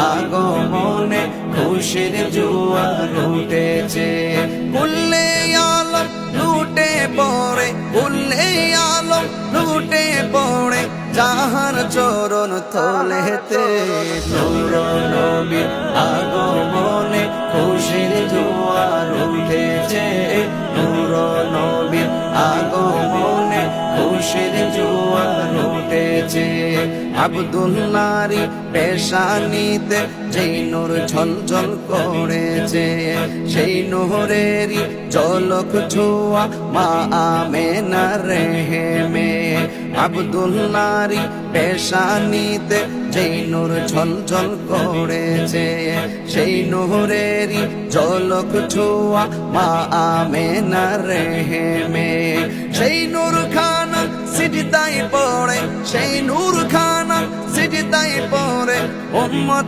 আগমনে খুশির জোয়ার উঠেছে। কুল্লে আলম লুটে পড়ে, কুল্লে আলম লুটে পড়ে যাহার চরণ তলেতে। নূর নবীর আগমনে খুশির জোয়ার উঠেছে। নূর নবীর আগমনে খুশির জোয়ার উঠেছে। আব্দুল্লাহরি পেশানিতে যেই নূর ঝলঝল করেছে, সেই নূরেরই ঝলক ছোঁয়া মা আমেনার রেহেমে। আব্দুল্লাহরি পেশানিতে যেই নূর ঝলঝল করেছে, সেই নূরেরই ঝলক ছোঁয়া মা আমেনার রেহেমে। সেই নূর খানা সিজদায় পড়ে, সেই নূর খানা সিজদায় পড়ে উম্মত